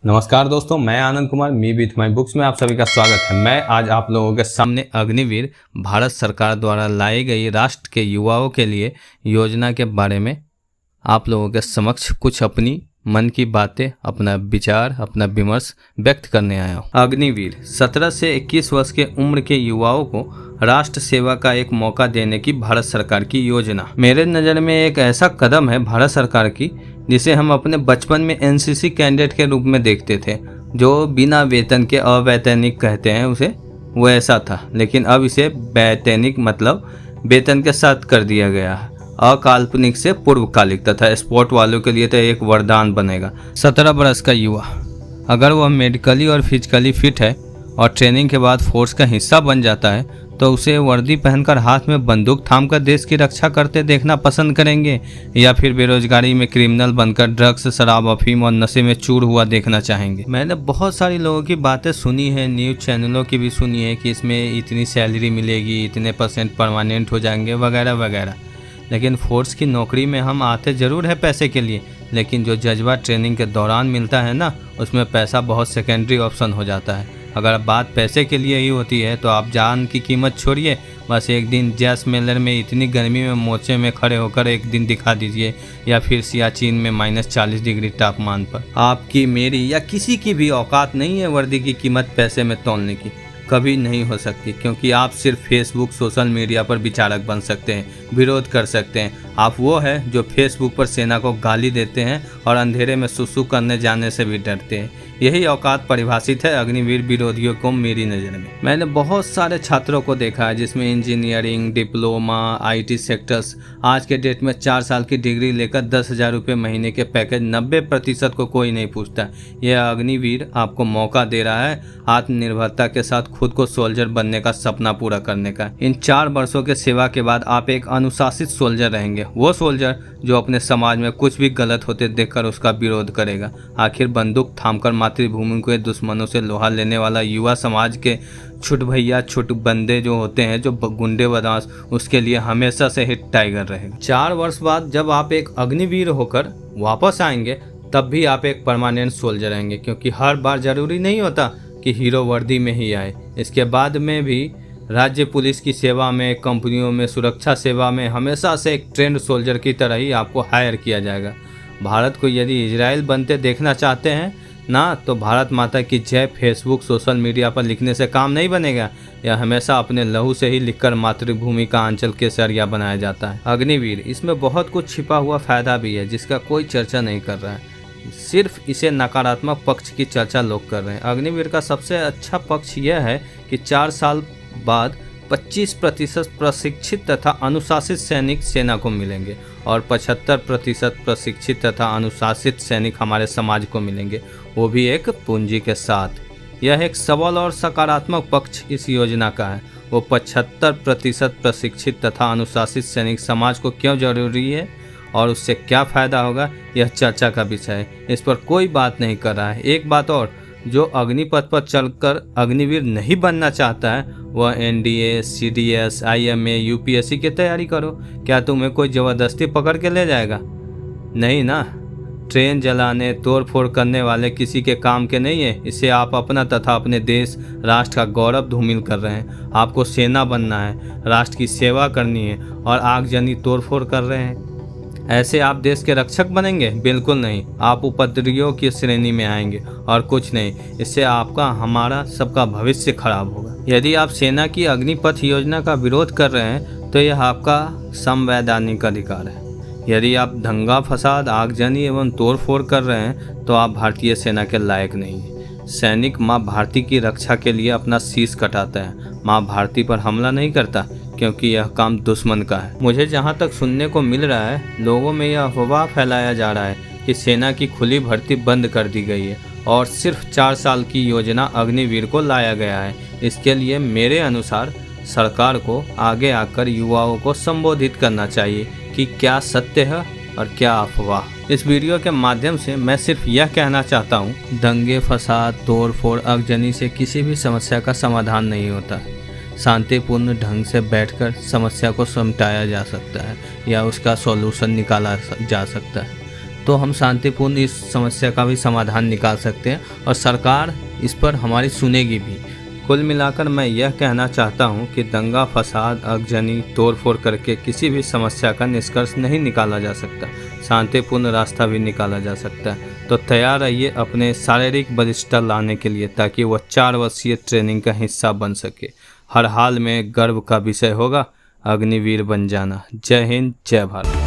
नमस्कार दोस्तों, मैं Anand Kumar me with my books में आप सभी का स्वागत है। मैं आज आप लोगों के सामने अग्निवीर भारत सरकार द्वारा लाई गई राष्ट्र के युवाओं के लिए योजना के बारे में आप लोगों के समक्ष कुछ अपनी मन की बातें, अपना विचार, अपना विमर्श व्यक्त करने आया हूँ। अग्निवीर 17 से 21 वर्ष के उम्र के युवाओं को राष्ट्र सेवा का एक मौका देने की भारत सरकार की योजना मेरे नज़र में एक ऐसा कदम है भारत सरकार की, जिसे हम अपने बचपन में एनसीसी कैडेट के रूप में देखते थे, जो बिना वेतन के अवैतनिक कहते हैं उसे, वो ऐसा था। लेकिन अब इसे वैतनिक मतलब वेतन के साथ कर दिया गया है। अकाल्पनिक से पूर्वकालिक तथा स्पोर्ट वालों के लिए तो एक वरदान बनेगा। 17 वर्ष का युवा अगर वह मेडिकली और फिजिकली फिट है और ट्रेनिंग के बाद फोर्स का हिस्सा बन जाता है तो उसे वर्दी पहनकर हाथ में बंदूक थामकर देश की रक्षा करते देखना पसंद करेंगे, या फिर बेरोजगारी में क्रिमिनल बनकर ड्रग्स, शराब, अफीम और नशे में चूर हुआ देखना चाहेंगे। मैंने बहुत सारी लोगों की बातें सुनी है, न्यूज़ चैनलों की भी सुनी है कि इसमें इतनी सैलरी मिलेगी, इतने % परमानेंट हो जाएंगे वगैरह वगैरह। लेकिन फोर्स की नौकरी में हम आते ज़रूर है पैसे के लिए, लेकिन जो जज्बा ट्रेनिंग के दौरान मिलता है ना, उसमें पैसा बहुत सेकेंडरी ऑप्शन हो जाता है। अगर बात पैसे के लिए ही होती है तो आप जान की कीमत छोड़िए, बस एक दिन जैसमेलर में इतनी गर्मी में मोर्चे में खड़े होकर एक दिन दिखा दीजिए, या फिर सियाचिन में -40 डिग्री तापमान पर। आपकी, मेरी या किसी की भी औकात नहीं है वर्दी की कीमत पैसे में तौलने की, कभी नहीं हो सकती, क्योंकि आप सिर्फ फेसबुक, सोशल मीडिया पर विचारक बन सकते हैं, विरोध कर सकते हैं। आप वो है जो फेसबुक पर सेना को गाली देते हैं और अंधेरे में सुसु करने जाने से भी डरते हैं। यही औकात परिभाषित है अग्निवीर विरोधियों को मेरी नज़र में। मैंने बहुत सारे छात्रों को देखा है जिसमें इंजीनियरिंग, डिप्लोमा, IT सेक्टर्स, आज के डेट में 4 साल की डिग्री लेकर 10,000 रुपये महीने के पैकेज 90% को कोई नहीं पूछता। यह अग्निवीर आपको मौका दे रहा है आत्मनिर्भरता के साथ खुद को सोल्जर बनने का सपना पूरा करने का। इन 4 वर्षों के सेवा के बाद आप एक अनुशासित सोल्जर रहेंगे, वो सोल्जर जो अपने समाज में कुछ भी गलत होते देखकर उसका विरोध करेगा। आखिर बंदूक थामकर मातृभूमि के दुश्मनों से लोहा लेने वाला युवा समाज के छुट भैया, छुट बंदे जो होते हैं, जो गुंडे बदमाश, उसके लिए हमेशा से हिट टाइगर रहेगा। 4 वर्ष बाद जब आप एक अग्निवीर होकर वापस आएंगे तब भी आप एक परमानेंट सोल्जर रहेंगे, क्योंकि हर बार जरूरी नहीं होता कि हीरो वर्दी में ही आए। इसके बाद में भी राज्य पुलिस की सेवा में, कंपनियों में, सुरक्षा सेवा में हमेशा से एक ट्रेंड सोल्जर की तरह ही आपको हायर किया जाएगा। भारत को यदि इजराइल बनते देखना चाहते हैं ना, तो भारत माता की जय फेसबुक, सोशल मीडिया पर लिखने से काम नहीं बनेगा। यह हमेशा अपने लहू से ही लिखकर मातृभूमि का आंचल केसरिया बनाया जाता है। अग्निवीर, इसमें बहुत कुछ छिपा हुआ फायदा भी है जिसका कोई चर्चा नहीं कर रहा है, सिर्फ इसे नकारात्मक पक्ष की चर्चा लोग कर रहे हैं। अग्निवीर का सबसे अच्छा पक्ष यह है कि 4 साल बाद 25% प्रशिक्षित तथा अनुशासित सैनिक सेना को मिलेंगे और 75% प्रशिक्षित तथा अनुशासित सैनिक हमारे समाज को मिलेंगे, वो भी एक पूंजी के साथ। यह एक सबल और सकारात्मक पक्ष इस योजना का है। वो 75% प्रशिक्षित तथा अनुशासित सैनिक समाज को क्यों जरूरी है और उससे क्या फ़ायदा होगा, यह चर्चा का विषय है। इस पर कोई बात नहीं कर रहा है। एक बात और, जो अग्निपथ पर चलकर अग्निवीर नहीं बनना चाहता है वह NDA, CDS, IMA, UPSC की तैयारी करो। क्या तुम्हें कोई ज़बरदस्ती पकड़ के ले जाएगा? नहीं ना। ट्रेन जलाने, तोड़ फोड़ करने वाले किसी के काम के नहीं है। इससे आप अपना तथा अपने देश, राष्ट्र का गौरव धूमिल कर रहे हैं। आपको सेना बनना है, राष्ट्र की सेवा करनी है, और आगजनी तोड़ फोड़ कर रहे हैं। ऐसे आप देश के रक्षक बनेंगे? बिल्कुल नहीं। आप उपद्रवियों की श्रेणी में आएंगे और कुछ नहीं। इससे आपका, हमारा, सबका भविष्य खराब होगा। यदि आप सेना की अग्निपथ योजना का विरोध कर रहे हैं तो यह आपका संवैधानिक अधिकार है। यदि आप दंगा फसाद, आगजनी एवं तोड़फोड़ कर रहे हैं तो आप भारतीय सेना के लायक नहीं हैं। सैनिक माँ भारती की रक्षा के लिए अपना शीश कटाता है, माँ भारती पर हमला नहीं करता, क्योंकि यह काम दुश्मन का है। मुझे जहाँ तक सुनने को मिल रहा है, लोगों में यह अफवाह फैलाया जा रहा है कि सेना की खुली भर्ती बंद कर दी गई है और सिर्फ 4 साल की योजना अग्निवीर को लाया गया है। इसके लिए मेरे अनुसार सरकार को आगे आकर युवाओं को संबोधित करना चाहिए कि क्या सत्य है और क्या अफवाह। इस वीडियो के माध्यम से मैं सिर्फ यह कहना चाहता हूँ, दंगे फसाद, तोड़ फोड़, आगजनी से किसी भी समस्या का समाधान नहीं होता। शांतिपूर्ण ढंग से बैठकर समस्या को समझाया जा सकता है या उसका सॉल्यूशन निकाला जा सकता है। तो हम शांतिपूर्ण इस समस्या का भी समाधान निकाल सकते हैं और सरकार इस पर हमारी सुनेगी भी। कुल मिलाकर मैं यह कहना चाहता हूं कि दंगा, फसाद, आगजनी, तोड़फोड़ करके किसी भी समस्या का निष्कर्ष नहीं निकाला जा सकता। शांतिपूर्ण रास्ता भी निकाला जा सकता है। तो तैयार रहिए अपने शारीरिक वरिष्ठता लाने के लिए, ताकि वह 4 वर्षीय ट्रेनिंग का हिस्सा बन सके। हर हाल में गर्व का विषय होगा अग्निवीर बन जाना। जय हिंद, जय भारत।